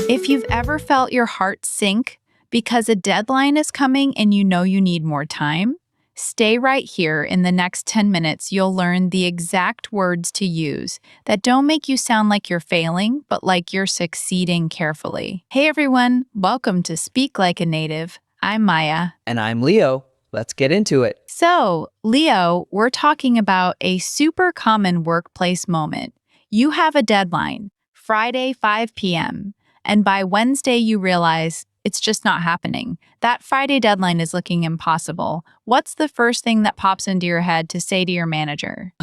If you've ever felt your heart sink because a deadline is coming and you know you need more time, stay right here. In the next 10 minutes, you'll learn the exact words to use that don't make you sound like you're failing, but like you're succeeding carefully. Hey everyone, welcome to Speak Like a Native. I'm Maya. And I'm Leo. Let's get into it. So, Leo, we're talking about a super common workplace moment. You have a deadline, Friday, 5 p.m., and by Wednesday, you realize it's just not happening. That Friday deadline is looking impossible. What's the first thing that pops into your head to say to your manager?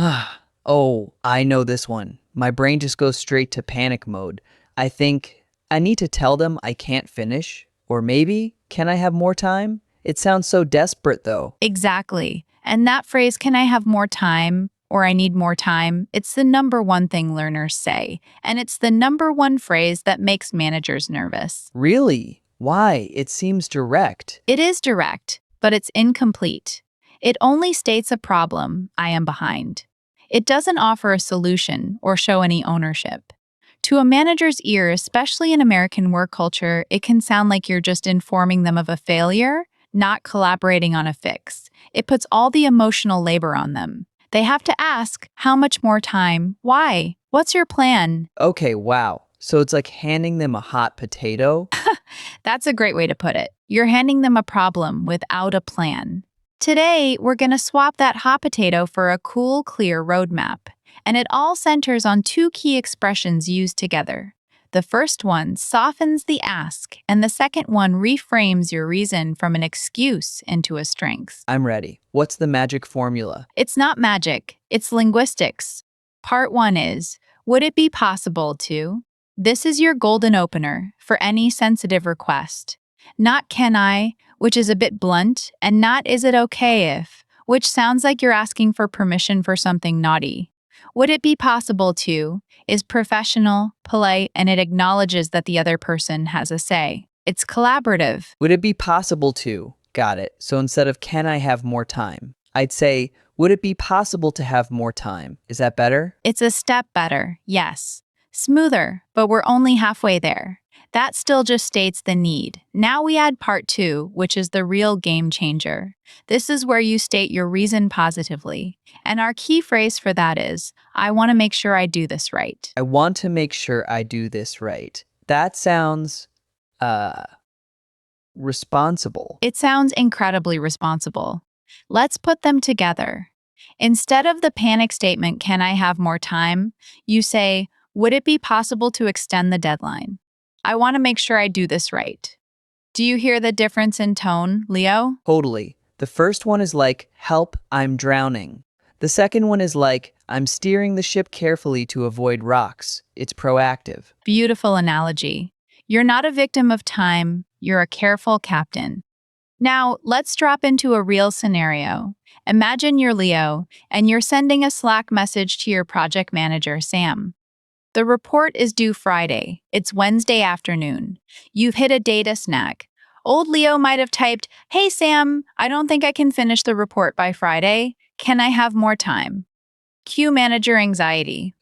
Oh, I know this one. My brain just goes straight to panic mode. I think I need to tell them I can't finish. Or maybe, can I have more time? It sounds so desperate though. Exactly. And that phrase, can I have more time? Or I need more time, it's the number one thing learners say. And it's the number one phrase that makes managers nervous. Really? Why? It seems direct. It is direct, but it's incomplete. It only states a problem, I am behind. It doesn't offer a solution or show any ownership. To a manager's ear, especially in American work culture, it can sound like you're just informing them of a failure, not collaborating on a fix. It puts all the emotional labor on them. They have to ask, how much more time? Why? What's your plan? Okay, wow. So it's like handing them a hot potato? That's a great way to put it. You're handing them a problem without a plan. Today, we're going to swap that hot potato for a cool, clear roadmap. And it all centers on two key expressions used together. The first one softens the ask, and the second one reframes your reason from an excuse into a strength. I'm ready. What's the magic formula? It's not magic, it's linguistics. Part one is, would it be possible to? This is your golden opener for any sensitive request. Not can I, which is a bit blunt, and not is it okay if, which sounds like you're asking for permission for something naughty. Would it be possible to is professional, polite, and it acknowledges that the other person has a say. It's collaborative. Would it be possible to? Got it. So instead of can I have more time, I'd say, would it be possible to have more time? Is that better? It's a step better, yes. Smoother, but we're only halfway there. That still just states the need. Now we add part two, which is the real game changer. This is where you state your reason positively. And our key phrase for that is, I want to make sure I do this right. I want to make sure I do this right. That sounds, responsible. It sounds incredibly responsible. Let's put them together. Instead of the panic statement, can I have more time? You say, would it be possible to extend the deadline? I want to make sure I do this right. Do you hear the difference in tone, Leo? Totally. The first one is like, help, I'm drowning. The second one is like, I'm steering the ship carefully to avoid rocks. It's proactive. Beautiful analogy. You're not a victim of time, you're a careful captain. Now, let's drop into a real scenario. Imagine you're Leo, and you're sending a Slack message to your project manager, Sam. The report is due Friday. It's Wednesday afternoon. You've hit a data snag. Old Leo might have typed, hey Sam, I don't think I can finish the report by Friday. Can I have more time? Cue manager anxiety.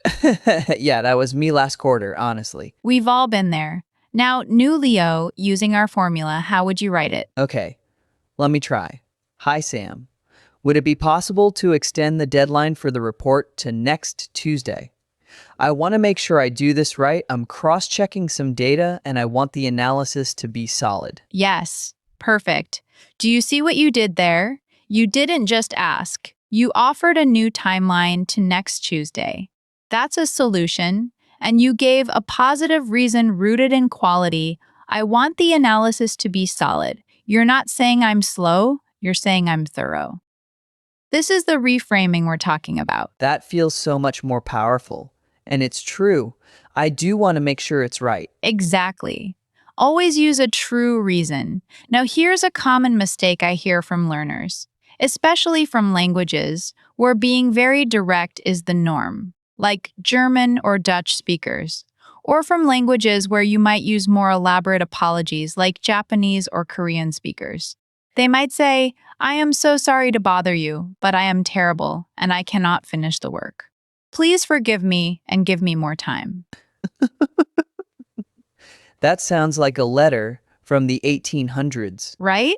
Yeah, that was me last quarter, honestly. We've all been there. Now, new Leo, using our formula, how would you write it? Okay, let me try. Hi, Sam. Would it be possible to extend the deadline for the report to next Tuesday? I want to make sure I do this right. I'm cross-checking some data and I want the analysis to be solid. Yes, perfect. Do you see what you did there? You didn't just ask. You offered a new timeline to next Tuesday. That's a solution, and you gave a positive reason rooted in quality. I want the analysis to be solid. You're not saying I'm slow, you're saying I'm thorough. This is the reframing we're talking about. That feels so much more powerful. And it's true. I do want to make sure it's right. Exactly. Always use a true reason. Now, here's a common mistake I hear from learners, especially from languages where being very direct is the norm, like German or Dutch speakers, or from languages where you might use more elaborate apologies, like Japanese or Korean speakers. They might say, I am so sorry to bother you, but I am terrible and I cannot finish the work. Please forgive me and give me more time. That sounds like a letter from the 1800s. Right?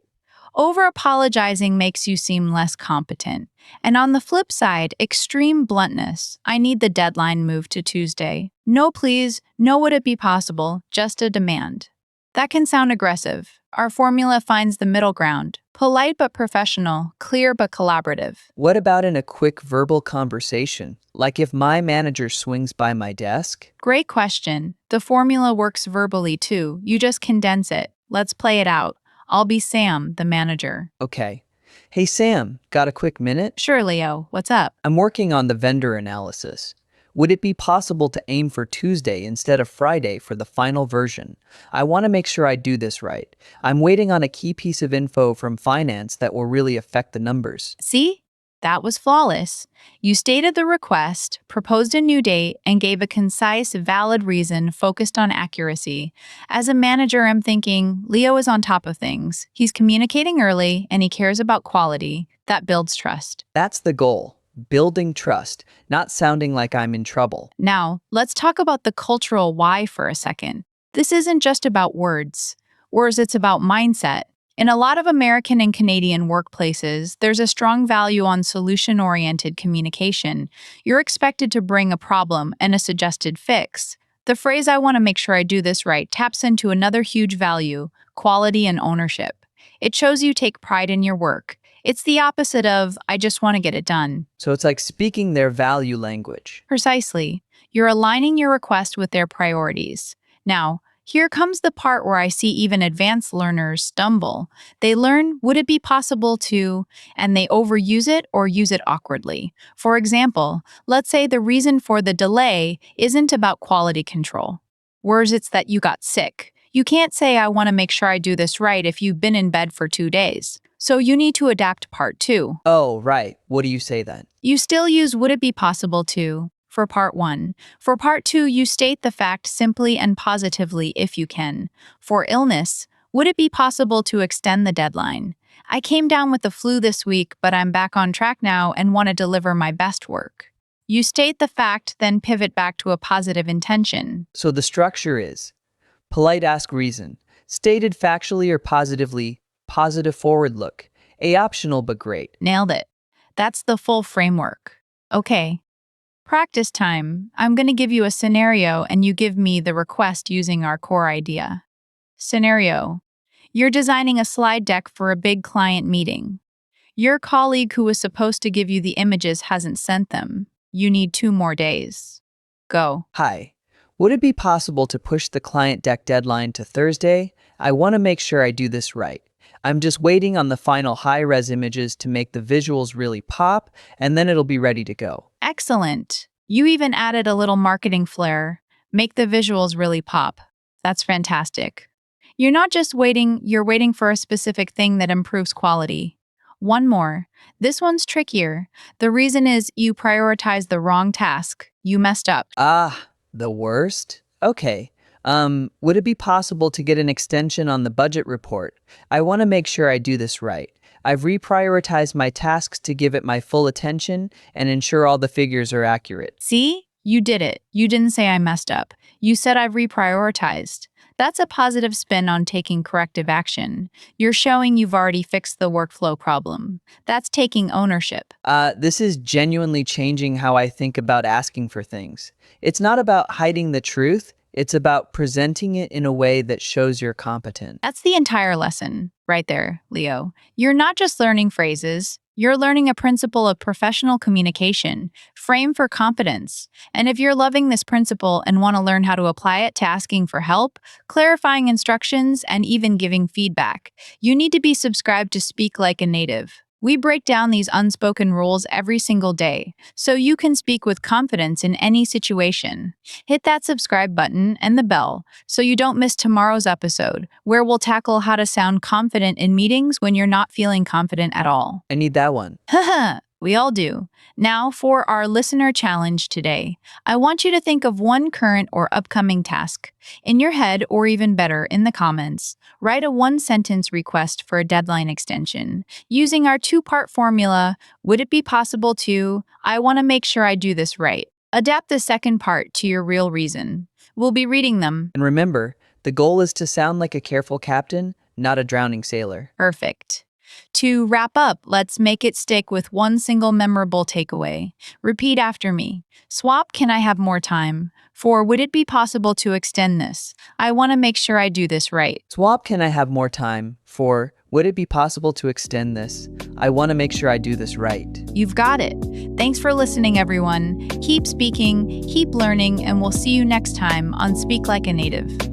Over apologizing makes you seem less competent. And on the flip side, extreme bluntness. I need the deadline moved to Tuesday. No, please. No, would it be possible? Just a demand. That can sound aggressive. Our formula finds the middle ground polite but professional, clear but collaborative. What about in a quick verbal conversation? Like if my manager swings by my desk? Great question. The formula works verbally too. You just condense it. Let's play it out. I'll be Sam, the manager. Okay. Hey Sam, got a quick minute? Sure, Leo. What's up? I'm working on the vendor analysis. Would it be possible to aim for Tuesday instead of Friday for the final version? I want to make sure I do this right. I'm waiting on a key piece of info from finance that will really affect the numbers. See? That was flawless. You stated the request, proposed a new date, and gave a concise, valid reason focused on accuracy. As a manager, I'm thinking, Leo is on top of things. He's communicating early, and he cares about quality. That builds trust. That's the goal. Building trust, not sounding like I'm in trouble. Now, let's talk about the cultural why for a second. This isn't just about words, it's about mindset. In a lot of American and Canadian workplaces, there's a strong value on solution-oriented communication. You're expected to bring a problem and a suggested fix. The phrase, I want to make sure I do this right, taps into another huge value, quality and ownership. It shows you take pride in your work. It's the opposite of, I just want to get it done. So it's like speaking their value language. Precisely. You're aligning your request with their priorities. Now, here comes the part where I see even advanced learners stumble. They learn, would it be possible to, and they overuse it or use it awkwardly. For example, let's say the reason for the delay isn't about quality control. Whereas it's that you got sick. You can't say, I want to make sure I do this right if you've been in bed for 2 days. So you need to adapt part 2. Oh, right. What do you say then? You still use would it be possible to for part 1. For part 2, you state the fact simply and positively if you can. For illness, would it be possible to extend the deadline? I came down with the flu this week, but I'm back on track now and want to deliver my best work. You state the fact, then pivot back to a positive intention. So the structure is polite ask reason, stated factually or positively, positive forward look, a optional but great. Nailed it. That's the full framework. Okay. Practice time. I'm going to give you a scenario and you give me the request using our core idea. Scenario. You're designing a slide deck for a big client meeting. Your colleague who was supposed to give you the images hasn't sent them. You need 2 more days. Go. Hi. Would it be possible to push the client deck deadline to Thursday? I want to make sure I do this right. I'm just waiting on the final high-res images to make the visuals really pop, and then it'll be ready to go. Excellent. You even added a little marketing flair. Make the visuals really pop. That's fantastic. You're not just waiting, you're waiting for a specific thing that improves quality. One more. This one's trickier. The reason is you prioritized the wrong task. You messed up. Ah, the worst? Okay. Would it be possible to get an extension on the budget report? I want to make sure I do this right. I've reprioritized my tasks to give it my full attention and ensure all the figures are accurate. See? You did it. You didn't say I messed up. You said I've reprioritized. That's a positive spin on taking corrective action. You're showing you've already fixed the workflow problem. That's taking ownership. This is genuinely changing how I think about asking for things. It's not about hiding the truth. It's about presenting it in a way that shows you're competent. That's the entire lesson right there, Leo. You're not just learning phrases. You're learning a principle of professional communication, frame for confidence. And if you're loving this principle and want to learn how to apply it to asking for help, clarifying instructions, and even giving feedback, you need to be subscribed to Speak Like a Native. We break down these unspoken rules every single day, so you can speak with confidence in any situation. Hit that subscribe button and the bell so you don't miss tomorrow's episode, where we'll tackle how to sound confident in meetings when you're not feeling confident at all. I need that one. Haha, we all do. Now for our listener challenge today. I want you to think of one current or upcoming task. In your head, or even better, in the comments, write a 1-sentence request for a deadline extension. Using our 2-part formula, would it be possible to, I want to make sure I do this right. Adapt the second part to your real reason. We'll be reading them. And remember, The goal is to sound like a careful captain, not a drowning sailor. Perfect. To wrap up, let's make it stick with one single memorable takeaway. Repeat after me. Swap, can I have more time? For, would it be possible to extend this? I want to make sure I do this right. Swap, can I have more time? For, would it be possible to extend this? I want to make sure I do this right. You've got it. Thanks for listening, everyone. Keep speaking, keep learning, and we'll see you next time on Speak Like a Native.